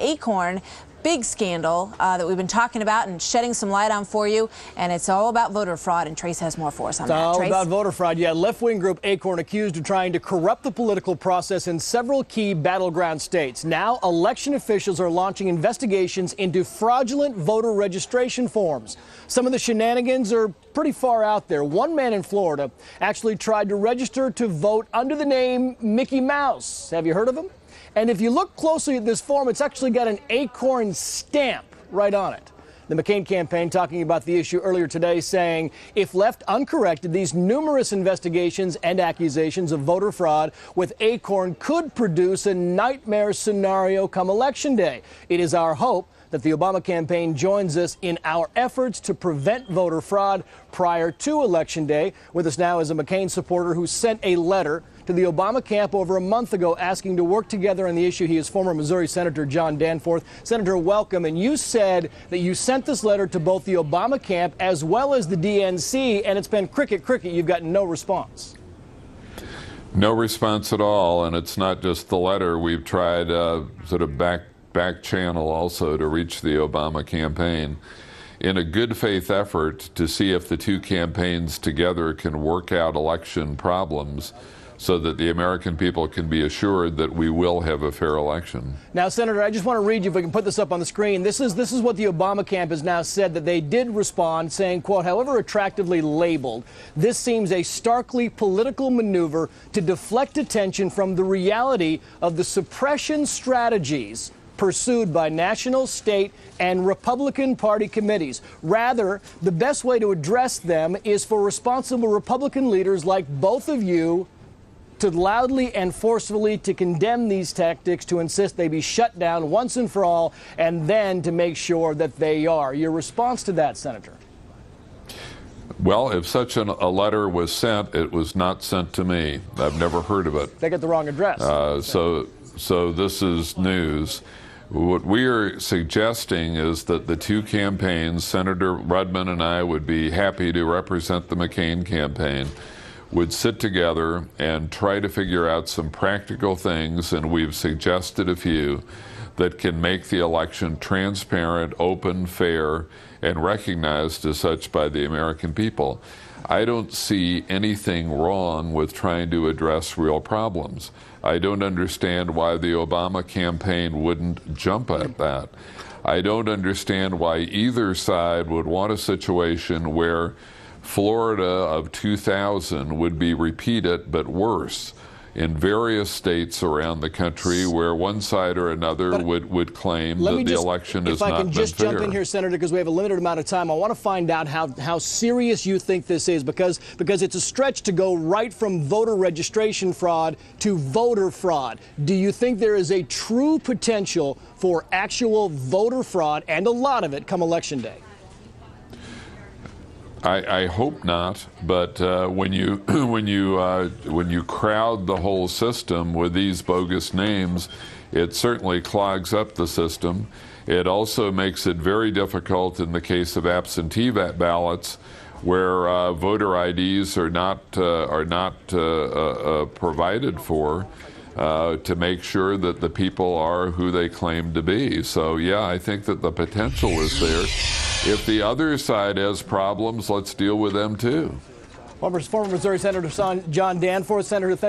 Acorn. Big scandal that we've been talking about and shedding some light on for you, and it's all about voter fraud, and Trace has more for us on that. It's all Trace? about voter fraud. Yeah, left-wing group Acorn accused of trying to corrupt the political process in several key battleground states. Now, election officials are launching investigations into fraudulent voter registration forms. Some of the shenanigans are pretty far out there. One man in Florida actually tried to register to vote under the name Mickey Mouse. Have you heard of him? And if you look closely at this form, it's actually got an Acorn stamp right on it. The McCain campaign talking about the issue earlier today, saying if left uncorrected, these numerous investigations and accusations of voter fraud with Acorn could produce a nightmare scenario come Election Day. It is our hope that the Obama campaign joins us in our efforts to prevent voter fraud prior to Election Day. With us now is a McCain supporter who sent a letter to the Obama camp over a month ago asking to work together on the issue. He is former Missouri Senator John Danforth. Senator, welcome. And you said that you sent this letter to both the Obama camp as well as the DNC, and it's been cricket. You've gotten no response. No response at all, and it's not just the letter. We've tried sort of back channel also to reach the Obama campaign in a good faith effort to see if the two campaigns together can work out election problems so that the American people can be assured that we will have a fair election. Now, Senator, I just want to read you, if we can put this up on the screen. This is what the Obama camp has now said, that they did respond, saying, quote, however attractively labeled, this seems a starkly political maneuver to deflect attention from the reality of the suppression strategies pursued by national, state, and Republican Party committees. Rather, the best way to address them is for responsible Republican leaders like both of you to loudly and forcefully to condemn these tactics, to insist they be shut down once and for all, and then to make sure that they are. Your response to that, Senator? Well, if such a letter was sent, it was not sent to me. I've never heard of it. They got the wrong address. So this is news. What we are suggesting is that the two campaigns, Senator Rudman and I would be happy to represent the McCain campaign, would sit together and try to figure out some practical things, and we've suggested a few, that can make the election transparent, open, fair, and recognized as such by the American people. I don't see anything wrong with trying to address real problems. I don't understand why the Obama campaign wouldn't jump at that. I don't understand why either side would want a situation where Florida of 2000 would be repeated, but worse, in various states around the country where one side or another would claim that the election has not been fair. If I can just jump in here, Senator, because we have a limited amount of time, I want to find out how serious you think this is, because it's a stretch to go right from voter registration fraud to voter fraud. Do you think there is a true potential for actual voter fraud, and a lot of it, come Election Day? I hope not, but when you crowd the whole system with these bogus names, it certainly clogs up the system. It also makes it very difficult in the case of absentee ballots, where voter IDs are not provided for, to make sure that the people are who they claim to be. So yeah, I think that the potential is there. If the other side has problems, let's deal with them too. Former Missouri Senator John Danforth. Senator, thanks.